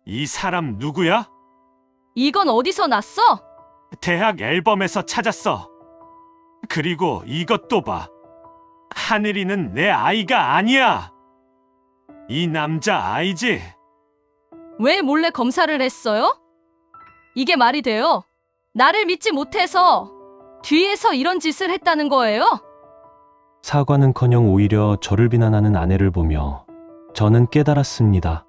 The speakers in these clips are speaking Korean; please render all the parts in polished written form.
이 사람 누구야? 이건 어디서 났어? 대학 앨범에서 찾았어. 그리고 이것도 봐. 하늘이는 내 아이가 아니야. 이 남자 아이지? 왜 몰래 검사를 했어요? 이게 말이 돼요? 나를 믿지 못해서 뒤에서 이런 짓을 했다는 거예요? 사과는커녕 오히려 저를 비난하는 아내를 보며 저는 깨달았습니다.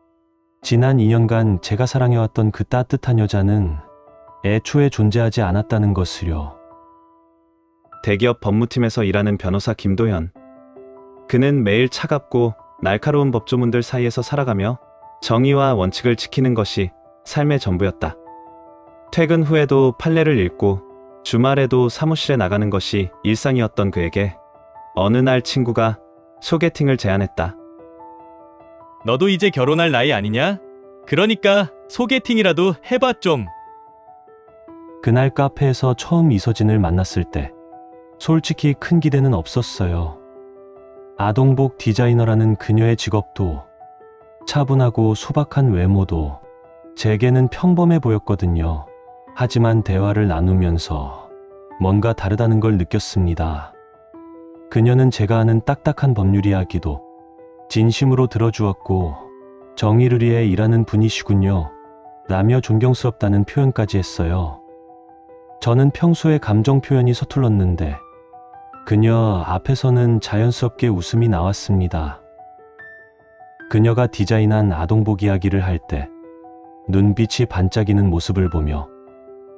지난 2년간 제가 사랑해왔던 그 따뜻한 여자는 애초에 존재하지 않았다는 것을요. 대기업 법무팀에서 일하는 변호사 김도현. 그는 매일 차갑고 날카로운 법조문들 사이에서 살아가며 정의와 원칙을 지키는 것이 삶의 전부였다. 퇴근 후에도 판례를 읽고 주말에도 사무실에 나가는 것이 일상이었던 그에게 어느 날 친구가 소개팅을 제안했다. 너도 이제 결혼할 나이 아니냐? 그러니까 소개팅이라도 해봐 좀. 그날 카페에서 처음 이서진을 만났을 때 솔직히 큰 기대는 없었어요. 아동복 디자이너라는 그녀의 직업도 차분하고 소박한 외모도 제게는 평범해 보였거든요. 하지만 대화를 나누면서 뭔가 다르다는 걸 느꼈습니다. 그녀는 제가 아는 딱딱한 법률 이야기도 진심으로 들어주었고 정의를 위해 일하는 분이시군요 라며 존경스럽다는 표현까지 했어요. 저는 평소에 감정 표현이 서툴렀는데 그녀 앞에서는 자연스럽게 웃음이 나왔습니다. 그녀가 디자인한 아동복 이야기를 할 때 눈빛이 반짝이는 모습을 보며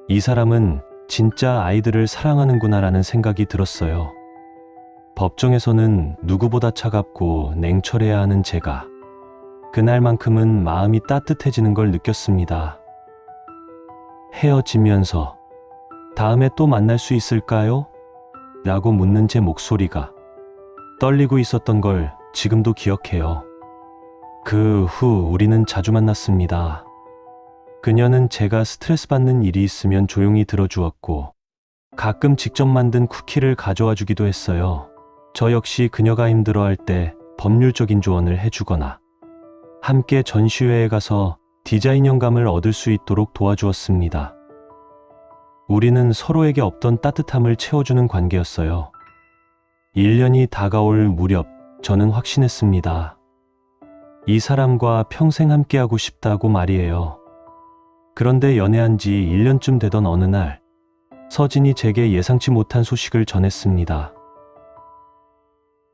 이 사람은 진짜 아이들을 사랑하는구나라는 생각이 들었어요. 법정에서는 누구보다 차갑고 냉철해야 하는 제가 그날만큼은 마음이 따뜻해지는 걸 느꼈습니다. 헤어지면서 다음에 또 만날 수 있을까요? 라고 묻는 제 목소리가 떨리고 있었던 걸 지금도 기억해요. 그 후 우리는 자주 만났습니다. 그녀는 제가 스트레스 받는 일이 있으면 조용히 들어주었고 가끔 직접 만든 쿠키를 가져와 주기도 했어요. 저 역시 그녀가 힘들어할 때 법률적인 조언을 해주거나 함께 전시회에 가서 디자인 영감을 얻을 수 있도록 도와주었습니다. 우리는 서로에게 없던 따뜻함을 채워주는 관계였어요. 1년이 다가올 무렵 저는 확신했습니다. 이 사람과 평생 함께하고 싶다고 말이에요. 그런데 연애한 지 1년쯤 되던 어느 날 서진이 제게 예상치 못한 소식을 전했습니다.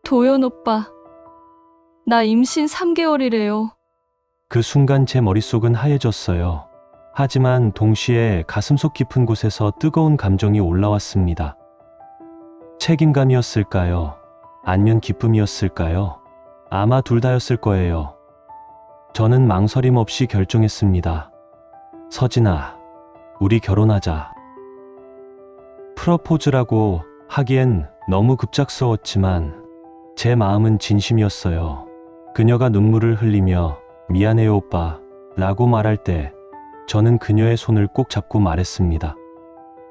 도연 오빠, 나 임신 3개월이래요. 그 순간 제 머릿속은 하얘졌어요. 하지만 동시에 가슴속 깊은 곳에서 뜨거운 감정이 올라왔습니다. 책임감이었을까요? 아니면 기쁨이었을까요? 아마 둘 다였을 거예요. 저는 망설임 없이 결정했습니다. 서진아, 우리 결혼하자. 프러포즈라고 하기엔 너무 급작스러웠지만 제 마음은 진심이었어요. 그녀가 눈물을 흘리며 미안해요 오빠 라고 말할 때 저는 그녀의 손을 꼭 잡고 말했습니다.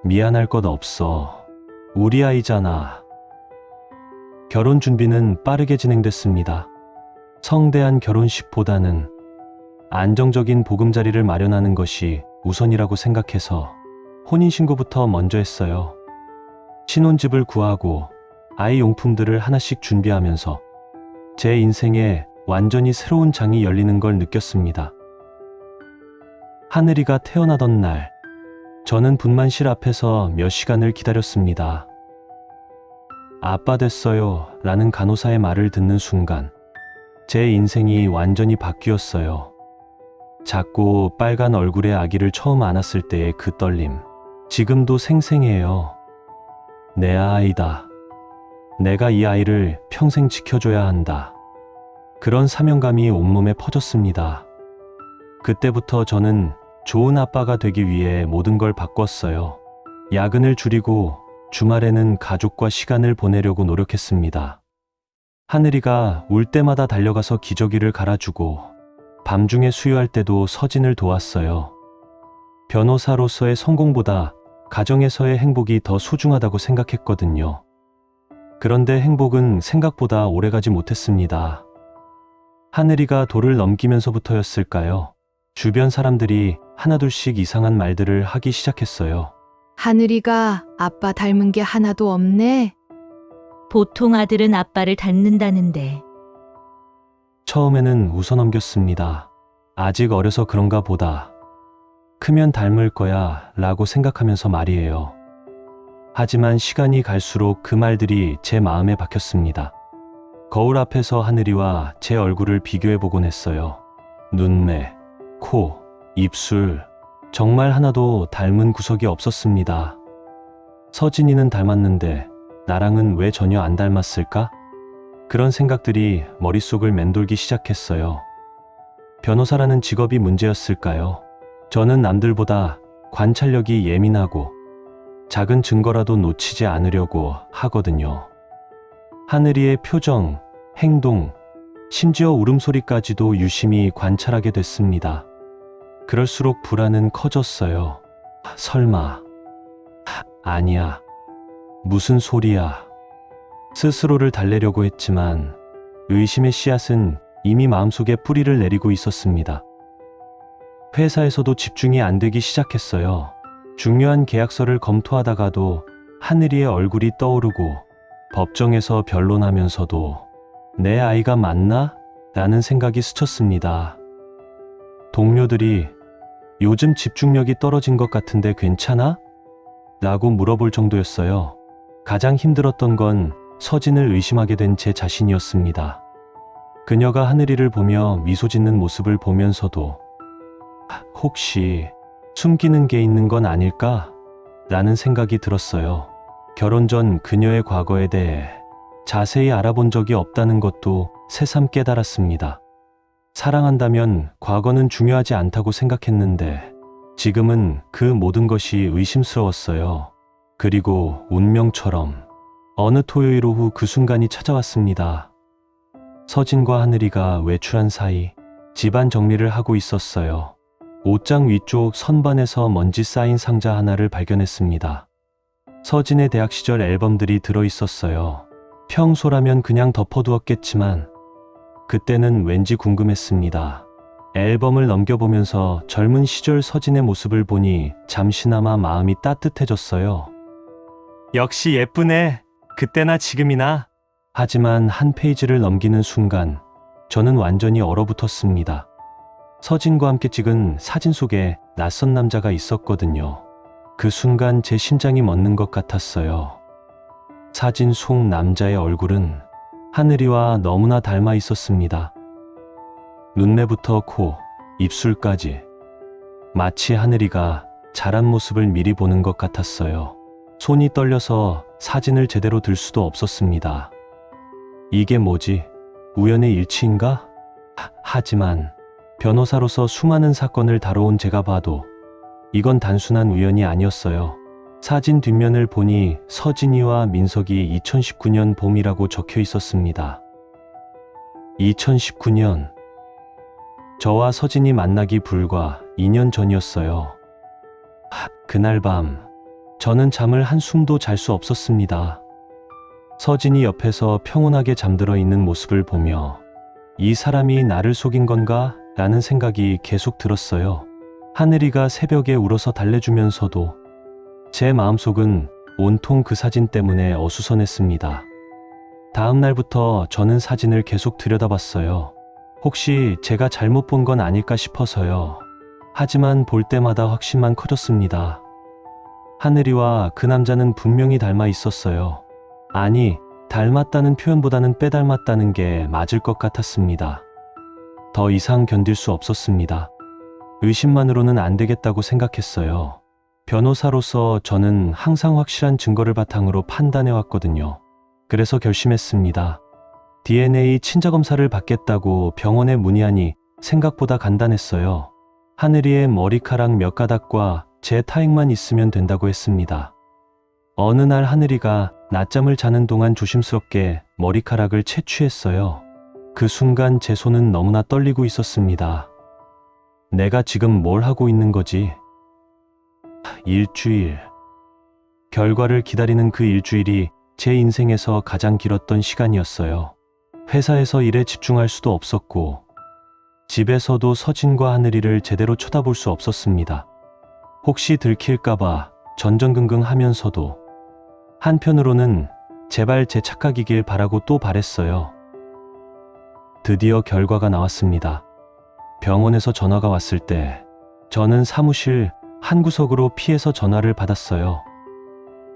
미안할 것 없어. 우리 아이잖아. 결혼 준비는 빠르게 진행됐습니다. 성대한 결혼식보다는 안정적인 보금자리를 마련하는 것이 우선이라고 생각해서 혼인신고부터 먼저 했어요. 신혼집을 구하고 아이 용품들을 하나씩 준비하면서 제 인생에 완전히 새로운 장이 열리는 걸 느꼈습니다. 하늘이가 태어나던 날, 저는 분만실 앞에서 몇 시간을 기다렸습니다. 아빠 됐어요 라는 간호사의 말을 듣는 순간 제 인생이 완전히 바뀌었어요. 작고 빨간 얼굴의 아기를 처음 안았을 때의 그 떨림, 지금도 생생해요. 내 아이다. 내가 이 아이를 평생 지켜줘야 한다. 그런 사명감이 온몸에 퍼졌습니다. 그때부터 저는 좋은 아빠가 되기 위해 모든 걸 바꿨어요. 야근을 줄이고 주말에는 가족과 시간을 보내려고 노력했습니다. 하늘이가 울 때마다 달려가서 기저귀를 갈아주고 밤중에 수유할 때도 서진을 도왔어요. 변호사로서의 성공보다 가정에서의 행복이 더 소중하다고 생각했거든요. 그런데 행복은 생각보다 오래가지 못했습니다. 하늘이가 돌을 넘기면서부터였을까요? 주변 사람들이 하나둘씩 이상한 말들을 하기 시작했어요. 하늘이가 아빠 닮은 게 하나도 없네. 보통 아들은 아빠를 닮는다는데. 처음에는 웃어넘겼습니다. 아직 어려서 그런가 보다. 크면 닮을 거야 라고 생각하면서 말이에요. 하지만 시간이 갈수록 그 말들이 제 마음에 박혔습니다. 거울 앞에서 하늘이와 제 얼굴을 비교해보곤 했어요. 눈매, 코, 입술, 정말 하나도 닮은 구석이 없었습니다. 서진이는 닮았는데 나랑은 왜 전혀 안 닮았을까? 그런 생각들이 머릿속을 맴돌기 시작했어요. 변호사라는 직업이 문제였을까요? 저는 남들보다 관찰력이 예민하고 작은 증거라도 놓치지 않으려고 하거든요. 하늘이의 표정, 행동, 심지어 울음소리까지도 유심히 관찰하게 됐습니다. 그럴수록 불안은 커졌어요. 설마, 아니야, 무슨 소리야. 스스로를 달래려고 했지만 의심의 씨앗은 이미 마음속에 뿌리를 내리고 있었습니다. 회사에서도 집중이 안 되기 시작했어요. 중요한 계약서를 검토하다가도 하늘이의 얼굴이 떠오르고 법정에서 변론하면서도 내 아이가 맞나? 라는 생각이 스쳤습니다. 동료들이 요즘 집중력이 떨어진 것 같은데 괜찮아? 라고 물어볼 정도였어요. 가장 힘들었던 건 서진을 의심하게 된 제 자신이었습니다. 그녀가 하늘이를 보며 미소 짓는 모습을 보면서도 혹시 숨기는 게 있는 건 아닐까? 라는 생각이 들었어요. 결혼 전 그녀의 과거에 대해 자세히 알아본 적이 없다는 것도 새삼 깨달았습니다. 사랑한다면 과거는 중요하지 않다고 생각했는데 지금은 그 모든 것이 의심스러웠어요. 그리고 운명처럼 어느 토요일 오후 그 순간이 찾아왔습니다. 서진과 하늘이가 외출한 사이 집안 정리를 하고 있었어요. 옷장 위쪽 선반에서 먼지 쌓인 상자 하나를 발견했습니다. 서진의 대학 시절 앨범들이 들어있었어요. 평소라면 그냥 덮어두었겠지만 그때는 왠지 궁금했습니다. 앨범을 넘겨보면서 젊은 시절 서진의 모습을 보니 잠시나마 마음이 따뜻해졌어요. 역시 예쁘네. 그때나 지금이나. 하지만 한 페이지를 넘기는 순간 저는 완전히 얼어붙었습니다. 서진과 함께 찍은 사진 속에 낯선 남자가 있었거든요. 그 순간 제 심장이 멎는 것 같았어요. 사진 속 남자의 얼굴은 하늘이와 너무나 닮아 있었습니다. 눈매부터 코, 입술까지 마치 하늘이가 자란 모습을 미리 보는 것 같았어요. 손이 떨려서 사진을 제대로 들 수도 없었습니다. 이게 뭐지? 우연의 일치인가? 하지만 변호사로서 수많은 사건을 다뤄온 제가 봐도 이건 단순한 우연이 아니었어요. 사진 뒷면을 보니 서진이와 민석이 2019년 봄이라고 적혀 있었습니다. 2019년. 저와 서진이 만나기 불과 2년 전이었어요. 그날 밤 저는 잠을 한숨도 잘 수 없었습니다. 서진이 옆에서 평온하게 잠들어 있는 모습을 보며 이 사람이 나를 속인 건가? 라는 생각이 계속 들었어요. 하늘이가 새벽에 울어서 달래주면서도 제 마음속은 온통 그 사진 때문에 어수선했습니다. 다음 날부터 저는 사진을 계속 들여다봤어요. 혹시 제가 잘못 본 건 아닐까 싶어서요. 하지만 볼 때마다 확신만 커졌습니다. 하늘이와 그 남자는 분명히 닮아 있었어요. 아니, 닮았다는 표현보다는 빼닮았다는 게 맞을 것 같았습니다. 더 이상 견딜 수 없었습니다. 의심만으로는 안 되겠다고 생각했어요. 변호사로서 저는 항상 확실한 증거를 바탕으로 판단해왔거든요. 그래서 결심했습니다. DNA 친자검사를 받겠다고 병원에 문의하니 생각보다 간단했어요. 하늘이의 머리카락 몇 가닥과 제 타액만 있으면 된다고 했습니다. 어느 날 하늘이가 낮잠을 자는 동안 조심스럽게 머리카락을 채취했어요. 그 순간 제 손은 너무나 떨리고 있었습니다. 내가 지금 뭘 하고 있는 거지? 일주일. 결과를 기다리는 그 일주일이 제 인생에서 가장 길었던 시간이었어요. 회사에서 일에 집중할 수도 없었고, 집에서도 서진과 하늘이를 제대로 쳐다볼 수 없었습니다. 혹시 들킬까봐 전전긍긍 하면서도 한편으로는 제발 제 착각이길 바라고 또 바랬어요. 드디어 결과가 나왔습니다. 병원에서 전화가 왔을 때 저는 사무실 한 구석으로 피해서 전화를 받았어요.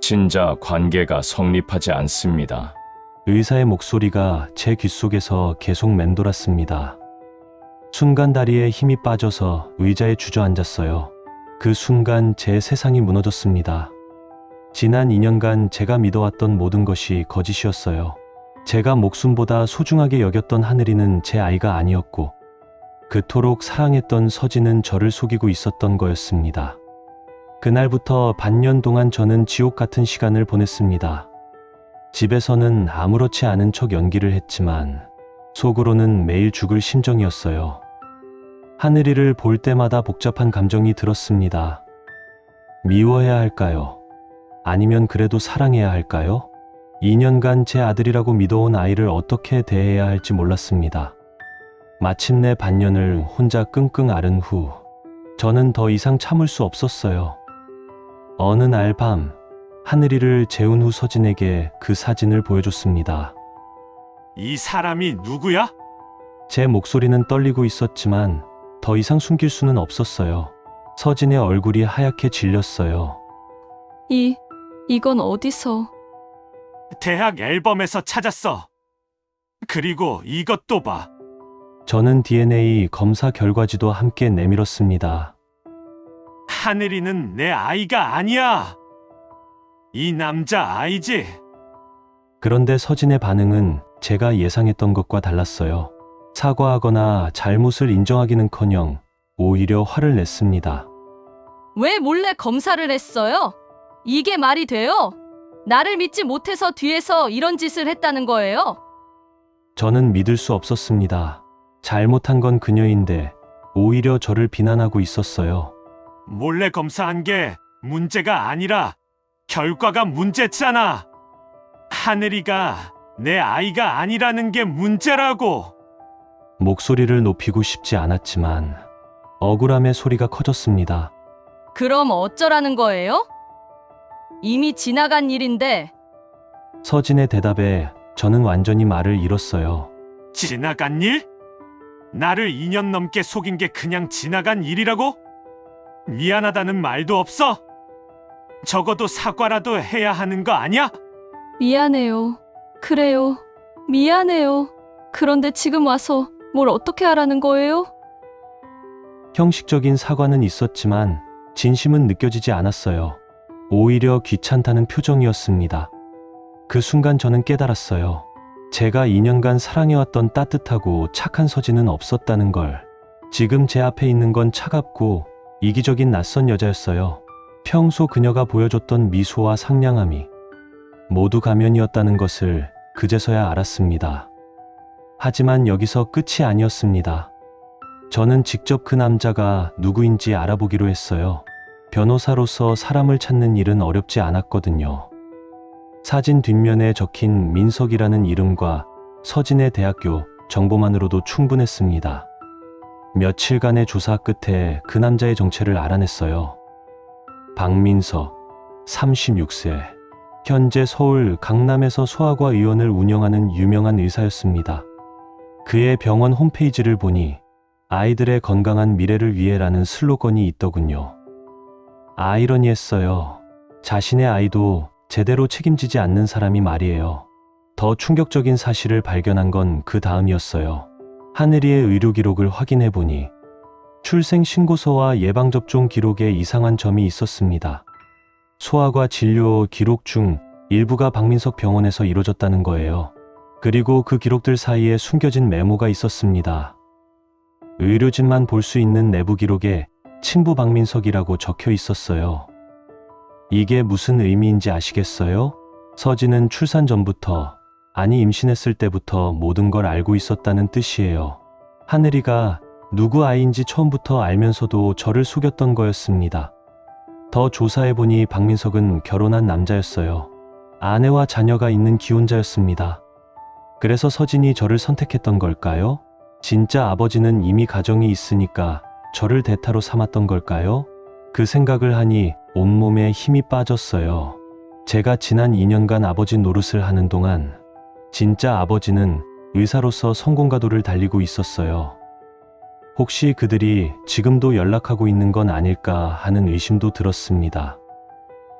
친자 관계가 성립하지 않습니다. 의사의 목소리가 제 귓속에서 계속 맴돌았습니다. 순간 다리에 힘이 빠져서 의자에 주저앉았어요. 그 순간 제 세상이 무너졌습니다. 지난 2년간 제가 믿어왔던 모든 것이 거짓이었어요. 제가 목숨보다 소중하게 여겼던 하늘이는 제 아이가 아니었고 그토록 사랑했던 서진은 저를 속이고 있었던 거였습니다. 그날부터 반년 동안 저는 지옥 같은 시간을 보냈습니다. 집에서는 아무렇지 않은 척 연기를 했지만 속으로는 매일 죽을 심정이었어요. 하늘이를 볼 때마다 복잡한 감정이 들었습니다. 미워해야 할까요? 아니면 그래도 사랑해야 할까요? 2년간 제 아들이라고 믿어온 아이를 어떻게 대해야 할지 몰랐습니다. 마침내 반년을 혼자 끙끙 앓은 후 저는 더 이상 참을 수 없었어요. 어느 날 밤 하늘이를 재운 후 서진에게 그 사진을 보여줬습니다. 이 사람이 누구야? 제 목소리는 떨리고 있었지만 더 이상 숨길 수는 없었어요. 서진의 얼굴이 하얗게 질렸어요. 이건 어디서? 대학 앨범에서 찾았어. 그리고 이것도 봐. 저는 DNA 검사 결과지도 함께 내밀었습니다. 하늘이는 내 아이가 아니야. 이 남자 아이지. 그런데 서진의 반응은 제가 예상했던 것과 달랐어요. 사과하거나 잘못을 인정하기는커녕 오히려 화를 냈습니다. 왜 몰래 검사를 했어요? 이게 말이 돼요? 나를 믿지 못해서 뒤에서 이런 짓을 했다는 거예요? 저는 믿을 수 없었습니다. 잘못한 건 그녀인데 오히려 저를 비난하고 있었어요. 몰래 검사한 게 문제가 아니라 결과가 문제잖아. 하늘이가 내 아이가 아니라는 게 문제라고. 목소리를 높이고 싶지 않았지만 억울함의 소리가 커졌습니다. 그럼 어쩌라는 거예요? 이미 지나간 일인데. 서진의 대답에 저는 완전히 말을 잃었어요. 지나간 일? 나를 2년 넘게 속인 게 그냥 지나간 일이라고? 미안하다는 말도 없어? 적어도 사과라도 해야 하는 거 아니야? 미안해요. 그래요. 미안해요. 그런데 지금 와서 뭘 어떻게 하라는 거예요? 형식적인 사과는 있었지만 진심은 느껴지지 않았어요. 오히려 귀찮다는 표정이었습니다. 그 순간 저는 깨달았어요. 제가 2년간 사랑해왔던 따뜻하고 착한 서진은 없었다는 걸. 지금 제 앞에 있는 건 차갑고 이기적인 낯선 여자였어요. 평소 그녀가 보여줬던 미소와 상냥함이 모두 가면이었다는 것을 그제서야 알았습니다. 하지만 여기서 끝이 아니었습니다. 저는 직접 그 남자가 누구인지 알아보기로 했어요. 변호사로서 사람을 찾는 일은 어렵지 않았거든요. 사진 뒷면에 적힌 민석이라는 이름과 서진의 대학교 정보만으로도 충분했습니다. 며칠간의 조사 끝에 그 남자의 정체를 알아냈어요. 박민석, 36세. 현재 서울 강남에서 소아과 의원을 운영하는 유명한 의사였습니다. 그의 병원 홈페이지를 보니 아이들의 건강한 미래를 위해라는 슬로건이 있더군요. 아이러니했어요. 자신의 아이도 제대로 책임지지 않는 사람이 말이에요. 더 충격적인 사실을 발견한 건 그 다음이었어요. 하늘이의 의료 기록을 확인해 보니 출생 신고서와 예방접종 기록에 이상한 점이 있었습니다. 소아과 진료 기록 중 일부가 박민석 병원에서 이루어졌다는 거예요. 그리고 그 기록들 사이에 숨겨진 메모가 있었습니다. 의료진만 볼 수 있는 내부 기록에 친부 박민석이라고 적혀 있었어요. 이게 무슨 의미인지 아시겠어요? 서진은 출산 전부터, 아니 임신했을 때부터 모든 걸 알고 있었다는 뜻이에요. 하늘이가 누구 아이인지 처음부터 알면서도 저를 속였던 거였습니다. 더 조사해보니 박민석은 결혼한 남자였어요. 아내와 자녀가 있는 기혼자였습니다. 그래서 서진이 저를 선택했던 걸까요? 진짜 아버지는 이미 가정이 있으니까 저를 대타로 삼았던 걸까요? 그 생각을 하니 온몸에 힘이 빠졌어요. 제가 지난 2년간 아버지 노릇을 하는 동안 진짜 아버지는 의사로서 성공가도를 달리고 있었어요. 혹시 그들이 지금도 연락하고 있는 건 아닐까 하는 의심도 들었습니다.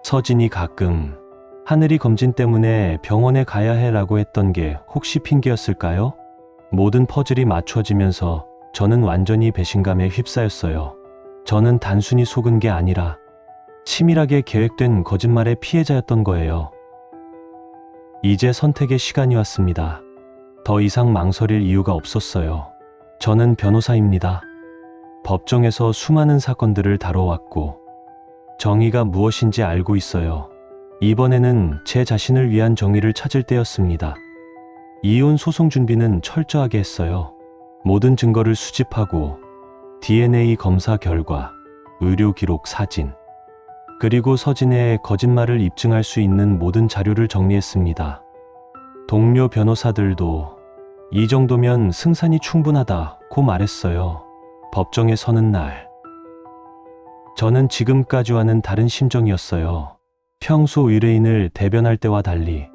서진이 가끔 하늘이 검진 때문에 병원에 가야 해라고 했던 게 혹시 핑계였을까요? 모든 퍼즐이 맞춰지면서 저는 완전히 배신감에 휩싸였어요. 저는 단순히 속은 게 아니라 치밀하게 계획된 거짓말의 피해자였던 거예요. 이제 선택의 시간이 왔습니다. 더 이상 망설일 이유가 없었어요. 저는 변호사입니다. 법정에서 수많은 사건들을 다뤄왔고 정의가 무엇인지 알고 있어요. 이번에는 제 자신을 위한 정의를 찾을 때였습니다. 이혼 소송 준비는 철저하게 했어요. 모든 증거를 수집하고 DNA 검사 결과, 의료 기록 사진, 그리고 서진의 거짓말을 입증할 수 있는 모든 자료를 정리했습니다. 동료 변호사들도 이 정도면 승산이 충분하다고 말했어요. 법정에 서는 날, 저는 지금까지와는 다른 심정이었어요. 평소 의뢰인을 대변할 때와 달리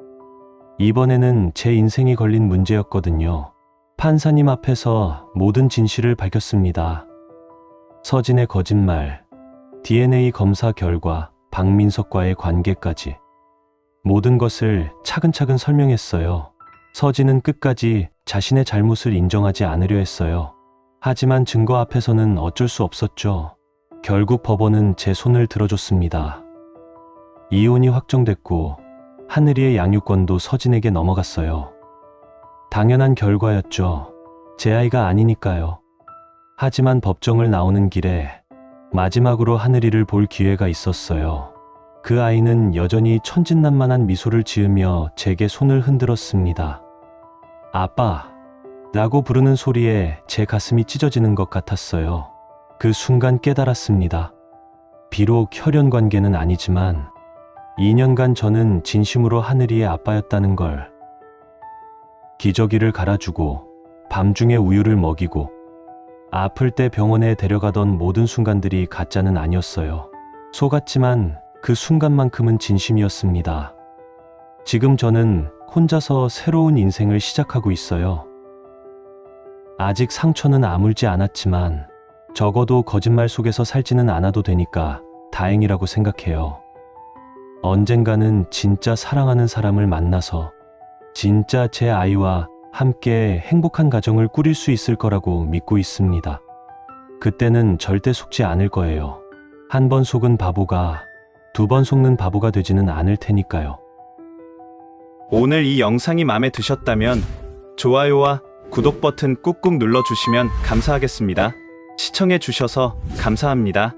이번에는 제 인생이 걸린 문제였거든요. 판사님 앞에서 모든 진실을 밝혔습니다. 서진의 거짓말, DNA 검사 결과, 박민석과의 관계까지 모든 것을 차근차근 설명했어요. 서진은 끝까지 자신의 잘못을 인정하지 않으려 했어요. 하지만 증거 앞에서는 어쩔 수 없었죠. 결국 법원은 제 손을 들어줬습니다. 이혼이 확정됐고 하늘이의 양육권도 서진에게 넘어갔어요. 당연한 결과였죠. 제 아이가 아니니까요. 하지만 법정을 나오는 길에 마지막으로 하늘이를 볼 기회가 있었어요. 그 아이는 여전히 천진난만한 미소를 지으며 제게 손을 흔들었습니다. 아빠 라고 부르는 소리에 제 가슴이 찢어지는 것 같았어요. 그 순간 깨달았습니다. 비록 혈연 관계는 아니지만 2년간 저는 진심으로 하늘이의 아빠였다는 걸. 기저귀를 갈아주고 밤중에 우유를 먹이고 아플 때 병원에 데려가던 모든 순간들이 가짜는 아니었어요. 속았지만 그 순간만큼은 진심이었습니다. 지금 저는 혼자서 새로운 인생을 시작하고 있어요. 아직 상처는 아물지 않았지만 적어도 거짓말 속에서 살지는 않아도 되니까 다행이라고 생각해요. 언젠가는 진짜 사랑하는 사람을 만나서 진짜 제 아이와 함께 행복한 가정을 꾸릴 수 있을 거라고 믿고 있습니다. 그때는 절대 속지 않을 거예요. 한 번 속은 바보가 2번 속는 바보가 되지는 않을 테니까요. 오늘 이 영상이 마음에 드셨다면 좋아요와 구독 버튼 꾹꾹 눌러주시면 감사하겠습니다. 시청해 주셔서 감사합니다.